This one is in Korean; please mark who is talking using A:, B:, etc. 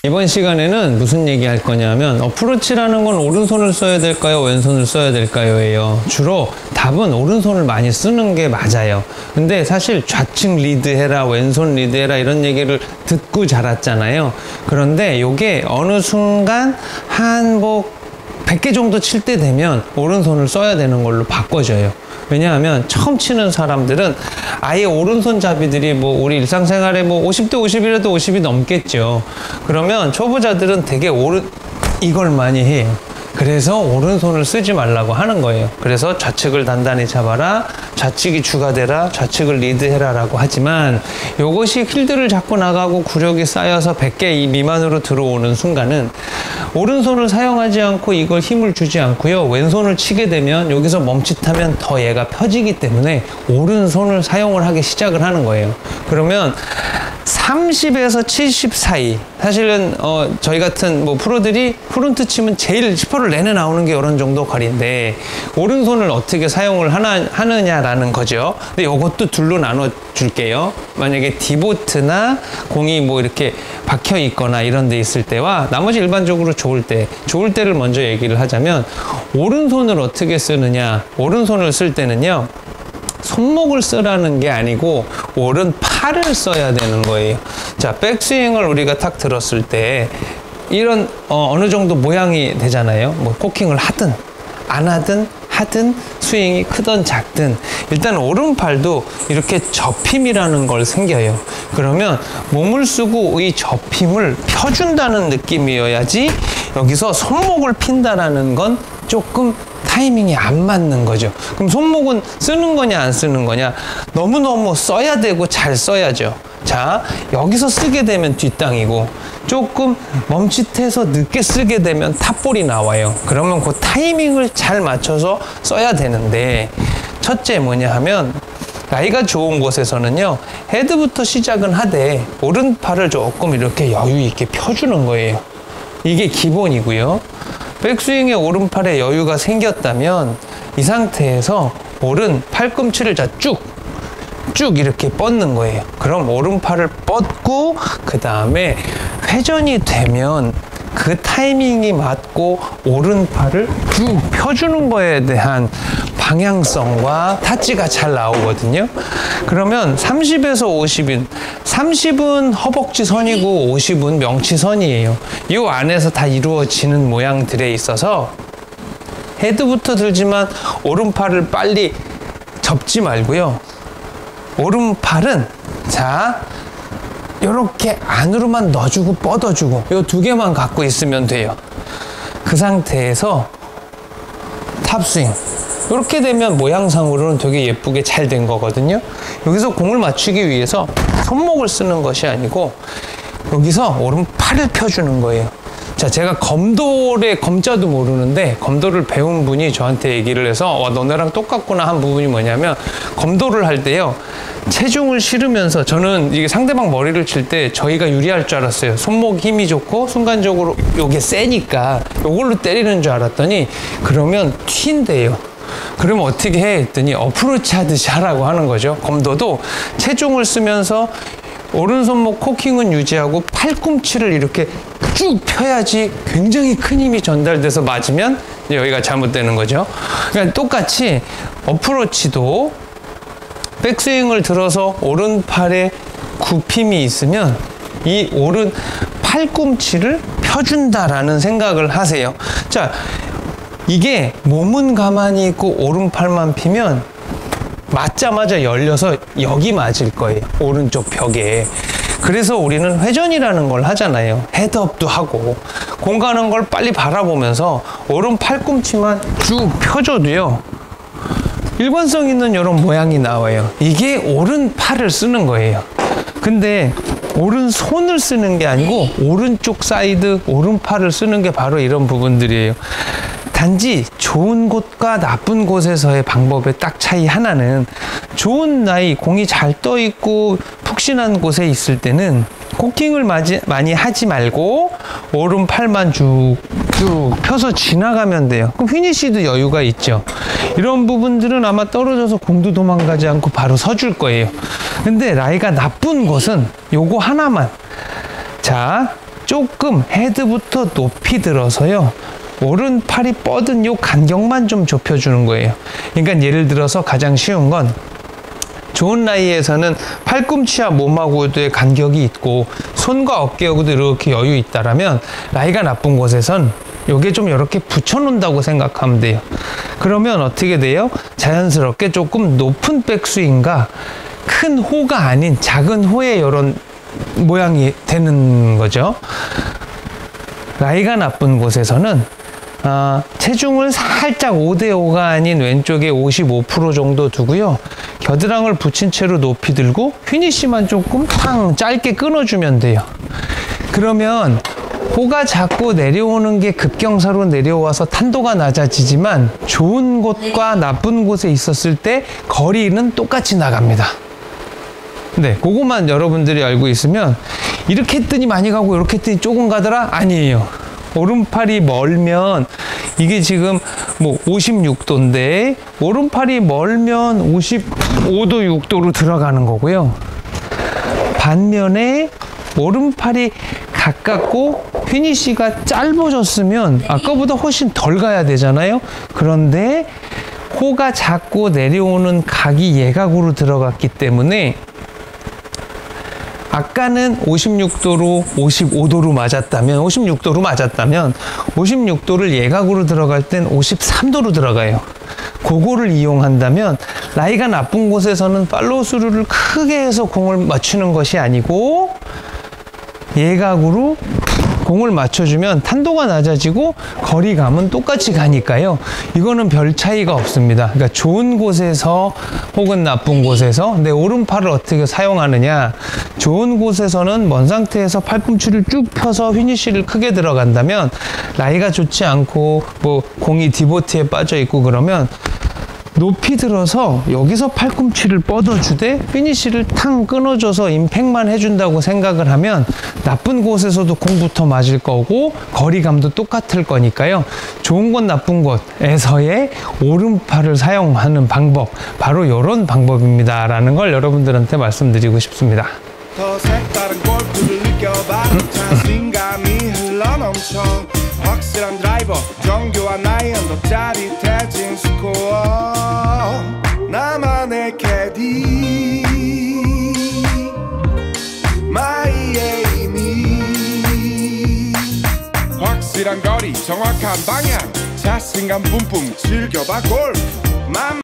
A: 이번 시간에는 무슨 얘기 할 거냐면 어프로치라는 건 오른손을 써야 될까요? 왼손을 써야 될까요? 예요. 주로 답은 오른손을 많이 쓰는 게 맞아요. 근데 사실 좌측 리드해라, 왼손 리드해라 이런 얘기를 듣고 자랐잖아요. 그런데 요게 어느 순간 한 100개 정도 칠 때 되면 오른손을 써야 되는 걸로 바꿔져요. 왜냐하면 처음 치는 사람들은 아예 오른손잡이들이 우리 일상생활에 50대 50이라도 50이 넘겠죠. 그러면 초보자들은 되게 이걸 많이 해요. 그래서 오른손을 쓰지 말라고 하는 거예요. 그래서 좌측을 단단히 잡아라, 좌측이 주가 되라, 좌측을 리드해라 라고 하지만 이것이 필드를 잡고 나가고 구력이 쌓여서 100개 미만으로 들어오는 순간은 오른손을 사용하지 않고 이걸 힘을 주지 않고요, 왼손을 치게 되면 여기서 멈칫하면 더 얘가 펴지기 때문에 오른손을 사용을 하기 시작을 하는 거예요. 그러면 30에서 70 사이, 사실은 저희 같은 프로들이 프론트 치면 제일 10% 내내 나오는 게 이런 정도 거리인데 오른손을 어떻게 사용을 하느냐라는 거죠. 근데 이것도 둘로 나눠 줄게요. 만약에 디보트나 공이 이렇게 박혀 있거나 이런 데 있을 때와 나머지 일반적으로 좋을 때를 먼저 얘기를 하자면, 오른손을 어떻게 쓰느냐, 오른손을 쓸 때는요 손목을 쓰라는 게 아니고 오른팔을 써야 되는 거예요. 자, 백스윙을 우리가 탁 들었을 때 이런 어느 정도 모양이 되잖아요. 코킹을 하든 안 하든 스윙이 크든 작든 일단 오른팔도 이렇게 접힘이라는 걸 생겨요. 그러면 몸을 쓰고 이 접힘을 펴준다는 느낌이어야지, 여기서 손목을 핀다라는 건 조금 타이밍이 안 맞는 거죠. 그럼 손목은 쓰는 거냐 안 쓰는 거냐? 너무너무 써야 되고 잘 써야죠. 자, 여기서 쓰게 되면 뒷땅이고 조금 멈칫해서 늦게 쓰게 되면 탑볼이 나와요. 그러면 그 타이밍을 잘 맞춰서 써야 되는데, 첫째 뭐냐 하면 라이가 좋은 곳에서는요 헤드부터 시작은 하되 오른팔을 조금 이렇게 여유 있게 펴주는 거예요. 이게 기본이고요. 백스윙에 오른팔에 여유가 생겼다면 이 상태에서 오른 팔꿈치를 쭉 이렇게 뻗는 거예요. 그럼 오른팔을 뻗고 그 다음에 회전이 되면 그 타이밍이 맞고 오른팔을 쭉 펴주는 거에 대한 방향성과 타치가 잘 나오거든요. 그러면 30에서 50인, 30은 허벅지 선이고 50은 명치 선이에요. 이 안에서 다 이루어지는 모양들에 있어서 헤드부터 들지만 오른팔을 빨리 접지 말고요. 오른팔은 이렇게 안으로만 넣어주고 뻗어주고 이 두 개만 갖고 있으면 돼요. 그 상태에서 탑스윙, 이렇게 되면 모양상으로는 되게 예쁘게 잘 된 거거든요. 여기서 공을 맞추기 위해서 손목을 쓰는 것이 아니고 여기서 오른팔을 펴주는 거예요. 자, 제가 검도의 검자도 모르는데 검도를 배운 분이 저한테 얘기를 해서 너네랑 똑같구나 한 부분이 뭐냐면, 검도를 할 때요 체중을 실으면서, 저는 이게 상대방 머리를 칠 때 저희가 유리할 줄 알았어요. 손목 힘이 좋고 순간적으로 요게 세니까 요걸로 때리는 줄 알았더니 그러면 튄대요. 그러면 어떻게 해 했더니 어프로치 하듯이 하라고 하는 거죠. 검도도 체중을 쓰면서 오른손목 코킹은 유지하고 팔꿈치를 이렇게 쭉 펴야지 굉장히 큰 힘이 전달돼서 맞으면 여기가 잘못되는 거죠. 그러니까 똑같이 어프로치도 백스윙을 들어서 오른팔에 굽힘이 있으면 이 오른 팔꿈치를 펴준다라는 생각을 하세요. 자, 이게 몸은 가만히 있고 오른팔만 피면 맞자마자 열려서 여기 맞을 거예요. 오른쪽 벽에. 그래서 우리는 회전이라는 걸 하잖아요. 헤드업도 하고 공 가는 걸 빨리 바라보면서 오른 팔꿈치만 쭉 펴줘도요 일관성 있는 이런 모양이 나와요. 이게 오른팔을 쓰는 거예요. 근데 오른손을 쓰는 게 아니고 오른쪽 사이드 오른팔을 쓰는 게 바로 이런 부분들이에요. 단지 좋은 곳과 나쁜 곳에서의 방법의 딱 차이 하나는, 좋은 라이, 공이 잘 떠 있고 푹신한 곳에 있을 때는 코킹을 많이 하지 말고 오른팔만 쭉 펴서 지나가면 돼요. 그럼 피니시도 여유가 있죠. 이런 부분들은 아마 떨어져서 공도 도망가지 않고 바로 서줄 거예요. 근데 라이가 나쁜 곳은 요거 하나만, 자, 조금 헤드부터 높이 들어서요, 오른팔이 뻗은 요 간격만 좀 좁혀주는 거예요. 그러니까 예를 들어서 가장 쉬운 건, 좋은 라이에서는 팔꿈치와 몸하고의 간격이 있고 손과 어깨하고도 이렇게 여유 있다라면, 라이가 나쁜 곳에선 요게 좀 이렇게 붙여놓는다고 생각하면 돼요. 그러면 어떻게 돼요? 자연스럽게 조금 높은 백스윙과 큰 호가 아닌 작은 호의 이런 모양이 되는 거죠. 라이가 나쁜 곳에서는 체중을 살짝 5대5가 아닌 왼쪽에 55% 정도 두고요, 겨드랑이를 붙인 채로 높이 들고 피니쉬만 조금 탕 짧게 끊어주면 돼요. 그러면 호가 자꾸 내려오는 게 급경사로 내려와서 탄도가 낮아지지만, 좋은 곳과 나쁜 곳에 있었을 때 거리는 똑같이 나갑니다. 네, 그것만 여러분들이 알고 있으면, 이렇게 했더니 많이 가고 이렇게 했더니 조금 가더라? 아니에요. 오른팔이 멀면, 이게 지금 뭐 56도인데 오른팔이 멀면 55도 6도로 들어가는 거고요. 반면에 오른팔이 가깝고 피니쉬가 짧아졌으면 아까보다 훨씬 덜 가야 되잖아요. 그런데 호가 자꾸 내려오는 각이 예각으로 들어갔기 때문에, 아까는 56도로 55도로 맞았다면, 56도를 예각으로 들어갈 땐 53도로 들어가요. 그거를 이용한다면, 라이가 나쁜 곳에서는 팔로우 스루를 크게 해서 공을 맞추는 것이 아니고 예각으로 공을 맞춰주면 탄도가 낮아지고 거리감은 똑같이 가니까요, 이거는 별 차이가 없습니다. 그러니까 좋은 곳에서 혹은 나쁜 곳에서 내 오른팔을 어떻게 사용하느냐, 좋은 곳에서는 먼 상태에서 팔꿈치를 쭉 펴서 피니쉬를 크게 들어간다면, 라이가 좋지 않고 뭐 공이 디보트에 빠져 있고 그러면 높이 들어서 여기서 팔꿈치를 뻗어주되 피니쉬를 탕 끊어줘서 임팩만 해준다고 생각을 하면, 나쁜 곳에서도 공부터 맞을 거고 거리감도 똑같을 거니까요, 좋은 곳 나쁜 곳에서의 오른팔을 사용하는 방법, 바로 이런 방법입니다 라는 걸 여러분들한테 말씀드리고 싶습니다.
B: 더 색다른 골프를 느껴봐. 자신감이 흘러넘쳐. 확실한 드라이버, 정교한 아이언, 더 짜릿해진 스코어. 나만의 캐디, 마이 에이미. 확실한 거리, 정확한 방향, 자신감 뿜뿜 즐겨봐 골프.